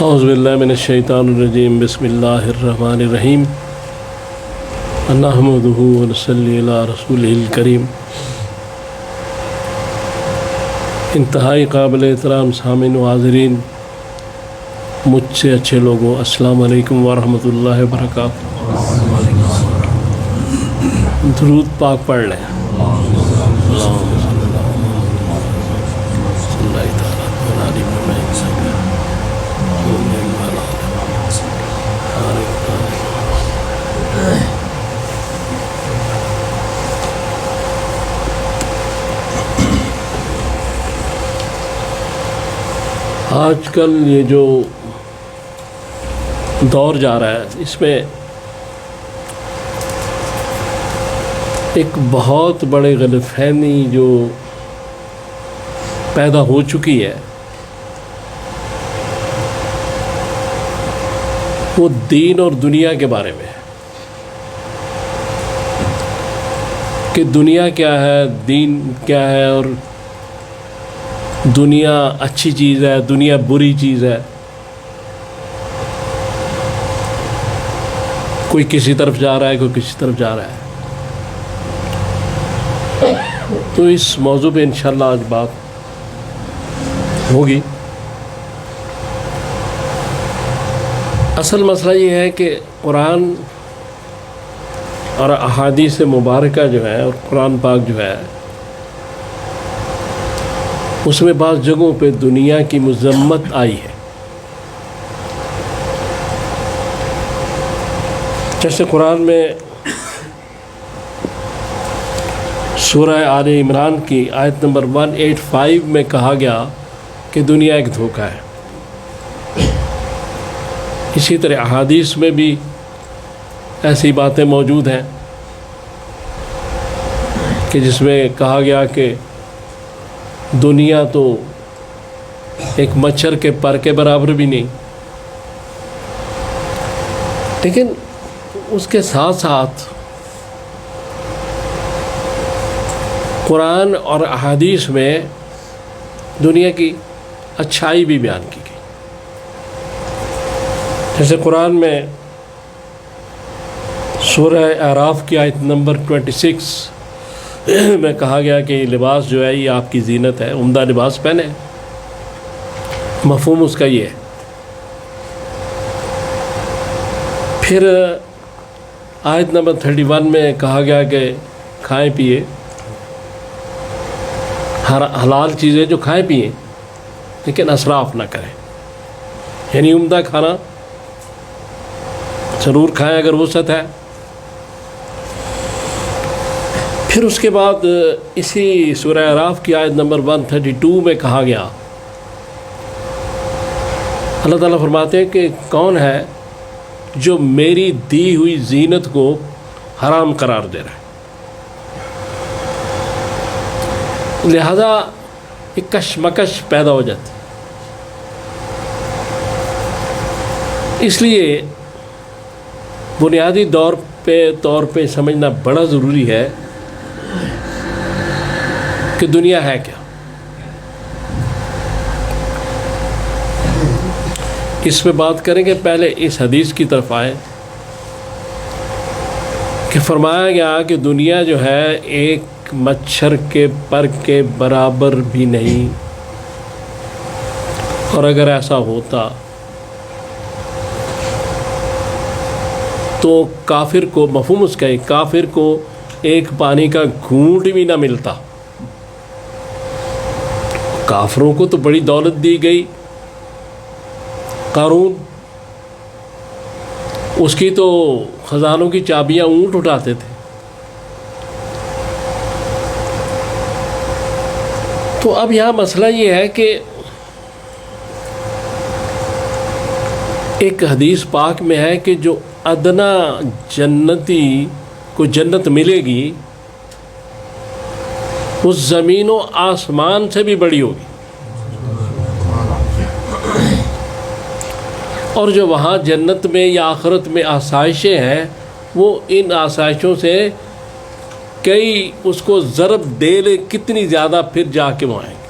اعوذ باللہ من الشیطان الرجیم بسم اللہ الرحمن الرحیم نحمدہ ونصلی علی رسولہ الکریم۔ انتہائی قابل احترام سامعین و حاضرین، مجھ سے اچھے لوگوں، السلام علیکم ورحمۃ اللہ وبرکاتہ۔ درود پاک پڑھ لیں۔ آج کل یہ جو دور جا رہا ہے، اس میں ایک بہت بڑے غلط فہمی جو پیدا ہو چکی ہے، وہ دین اور دنیا کے بارے میں ہے کہ دنیا کیا ہے، دین کیا ہے، اور دنیا اچھی چیز ہے، دنیا بری چیز ہے۔ کوئی کسی طرف جا رہا ہے، کوئی کسی طرف جا رہا ہے۔ تو اس موضوع پہ انشاءاللہ آج بات ہوگی۔ اصل مسئلہ یہ ہے کہ قرآن اور احادیث مبارکہ جو ہے، اور قرآن پاک جو ہے، اس میں بعض جگہوں پہ دنیا کی مذمت آئی ہے۔ جیسے قرآن میں سورہ آل عمران کی آیت نمبر 185 میں کہا گیا کہ دنیا ایک دھوکہ ہے۔ اسی طرح احادیث میں بھی ایسی باتیں موجود ہیں کہ جس میں کہا گیا کہ دنیا تو ایک مچھر کے پر کے برابر بھی نہیں۔ لیکن اس کے ساتھ ساتھ قرآن اور احادیث میں دنیا کی اچھائی بھی بیان کی گئی۔ جیسے قرآن میں سورہ اعراف کی آیت نمبر 26 میں کہا گیا کہ یہ لباس جو ہے، یہ آپ کی زینت ہے، عمدہ لباس پہنے۔ مفہوم اس کا یہ ہے۔ پھر آیت نمبر 31 میں کہا گیا کہ کھائیں پیئے، حلال چیزیں جو کھائیں پیئیں، لیکن اسراف نہ کریں۔ یعنی عمدہ کھانا ضرور کھائیں اگر وسعت ہے۔ پھر اس کے بعد اسی سورہ اعراف کی آیت نمبر 132 میں کہا گیا، اللہ تعالیٰ فرماتے ہیں کہ کون ہے جو میری دی ہوئی زینت کو حرام قرار دے رہا ہے۔ لہذا ایک کشمکش پیدا ہو جاتی۔ اس لیے بنیادی طور پہ سمجھنا بڑا ضروری ہے کہ دنیا ہے کیا۔ اس پہ بات کریں گے۔ پہلے اس حدیث کی طرف آئے کہ فرمایا گیا کہ دنیا جو ہے ایک مچھر کے پر کے برابر بھی نہیں، اور اگر ایسا ہوتا تو کافر کو، مفہوم اس کا ہے، کافر کو ایک پانی کا گھونٹ بھی نہ ملتا۔ کافروں کو تو بڑی دولت دی گئی، قارون، اس کی تو خزانوں کی چابیاں اونٹ اٹھاتے تھے۔ تو اب یہاں مسئلہ یہ ہے کہ ایک حدیث پاک میں ہے کہ جو ادنا جنتی کو جنت ملے گی، اس زمین و آسمان سے بھی بڑی ہوگی، اور جو وہاں جنت میں یا آخرت میں آسائشیں ہیں، وہ ان آسائشوں سے کئی اس کو ضرب دے لے کتنی زیادہ، پھر جا کے وہاں آئیں گے۔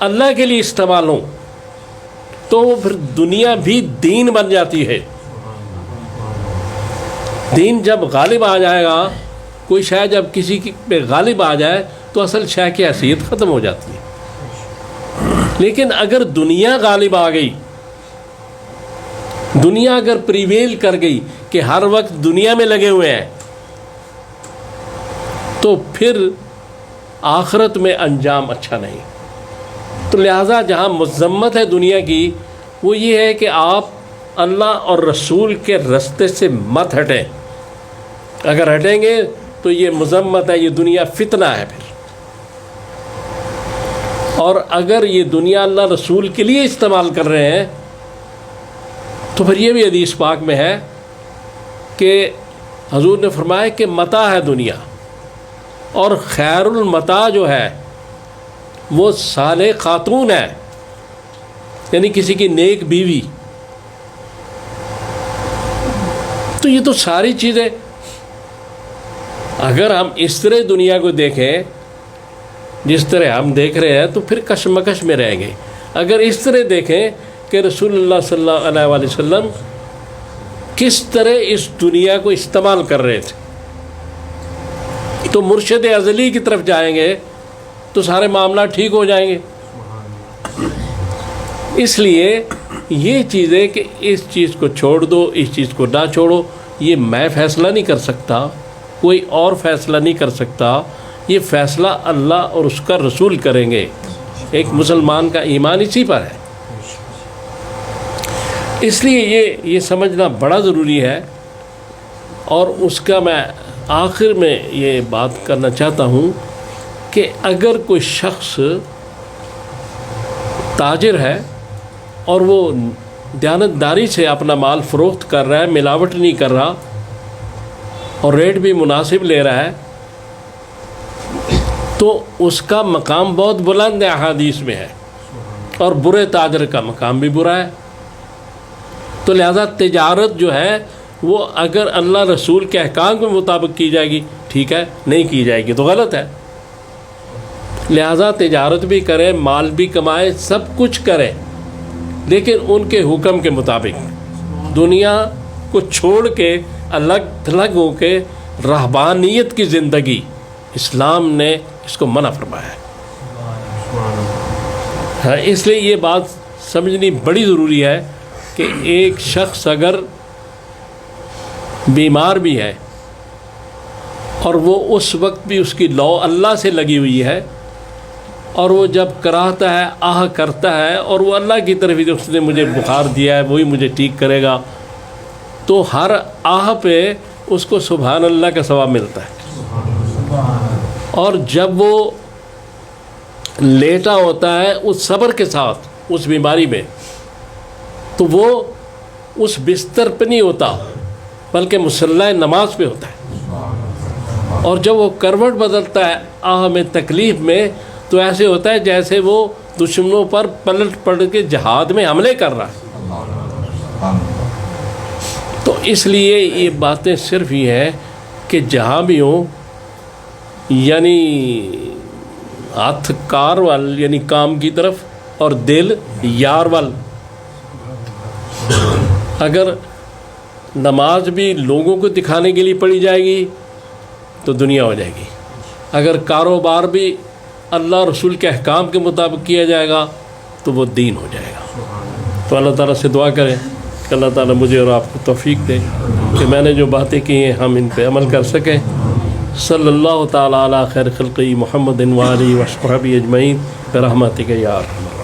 اللہ کے لیے استعمال ہوں تو پھر دنیا بھی دین بن جاتی ہے. دین جب غالب آ جائے گا، کوئی شے جب کسی پہ غالب آ جائے تو اصل شے کی حیثیت ختم ہو جاتی ہے. لیکن اگر دنیا غالب آ گئی، دنیا اگر پریویل کر گئی کہ ہر وقت دنیا میں لگے ہوئے ہیں، تو پھر آخرت میں انجام اچھا نہیں. تو لہٰذا جہاں مذمت ہے دنیا کی وہ یہ ہے کہ آپ اللہ اور رسول کے رستے سے مت ہٹیں. اگر ہٹیں گے تو یہ مذمت ہے، یہ دنیا فتنہ ہے پھر. اور اگر یہ دنیا اللہ رسول کے لیے استعمال کر رہے ہیں تو پھر یہ بھی حدیث پاک میں ہے کہ حضور نے فرمایا کہ متاع ہے دنیا، اور خیر المتاع جو ہے وہ صالح خاتون ہے، یعنی کسی کی نیک بیوی. تو یہ تو ساری چیزیں اگر ہم اس طرح دنیا کو دیکھیں جس طرح ہم دیکھ رہے ہیں تو پھر کشمکش میں رہیں گے. اگر اس طرح دیکھیں کہ رسول اللہ صلی اللہ علیہ وآلہ وسلم کس طرح اس دنیا کو استعمال کر رہے تھے تو مرشد ازلی کی طرف جائیں گے تو سارے معاملات ٹھیک ہو جائیں گے. اس لیے یہ چیزیں کہ اس چیز کو چھوڑ دو، اس چیز کو نہ چھوڑو، یہ میں فیصلہ نہیں کر سکتا، کوئی اور فیصلہ نہیں کر سکتا. یہ فیصلہ اللہ اور اس کا رسول کریں گے. ایک مسلمان کا ایمان اسی پر ہے. اس لیے یہ سمجھنا بڑا ضروری ہے. اور اس کا میں آخر میں یہ بات کرنا چاہتا ہوں کہ اگر کوئی شخص تاجر ہے اور وہ دیانتداری سے اپنا مال فروخت کر رہا ہے، ملاوٹ نہیں کر رہا اور ریٹ بھی مناسب لے رہا ہے، تو اس کا مقام بہت بلند ہے، احادیث میں ہے. اور برے تاجر کا مقام بھی برا ہے. تو لہذا تجارت جو ہے وہ اگر اللہ رسول کے احکام کے مطابق کی جائے گی ٹھیک ہے، نہیں کی جائے گی تو غلط ہے. لہذا تجارت بھی کریں، مال بھی کمائیں، سب کچھ کریں، لیکن ان کے حکم کے مطابق. دنیا کو چھوڑ کے الگ تھلگ ہو کے رہبانیت کی زندگی اسلام نے اس کو منع فرمایا ہے. اس لیے یہ بات سمجھنی بڑی ضروری ہے کہ ایک شخص اگر بیمار بھی ہے اور وہ اس وقت بھی اس کی لو اللہ سے لگی ہوئی ہے، اور وہ جب کراہتا ہے، آہ کرتا ہے، اور وہ اللہ کی طرف ہی اس نے مجھے بخار دیا ہے وہی مجھے ٹھیک کرے گا، تو ہر آہ پہ اس کو سبحان اللہ کا ثواب ملتا ہے. اور جب وہ لیٹا ہوتا ہے اس صبر کے ساتھ اس بیماری میں، تو وہ اس بستر پہ نہیں ہوتا بلکہ مصلی نماز پہ ہوتا ہے. اور جب وہ کروٹ بدلتا ہے آہ میں، تکلیف میں، تو ایسے ہوتا ہے جیسے وہ دشمنوں پر پلٹ کے جہاد میں حملے کر رہا ہے. تو اس لیے یہ باتیں صرف یہ ہیں کہ جہاں بھی ہوں، یعنی ہاتھ کار وال یعنی کام کی طرف اور دل یار وال. اگر نماز بھی لوگوں کو دکھانے کے لیے پڑھی جائے گی تو دنیا ہو جائے گی. اگر کاروبار بھی اللہ رسول کے احکام کے مطابق کیا جائے گا تو وہ دین ہو جائے گا. تو اللہ تعالیٰ سے دعا کریں کہ اللہ تعالیٰ مجھے اور آپ کو توفیق دے کہ میں نے جو باتیں کی ہیں ہم ان پہ عمل کر سکیں. صلی اللہ تعالیٰ علی خیر خلقی محمد و آلہ و صحبہ اجمعین برحمتک یا ارحم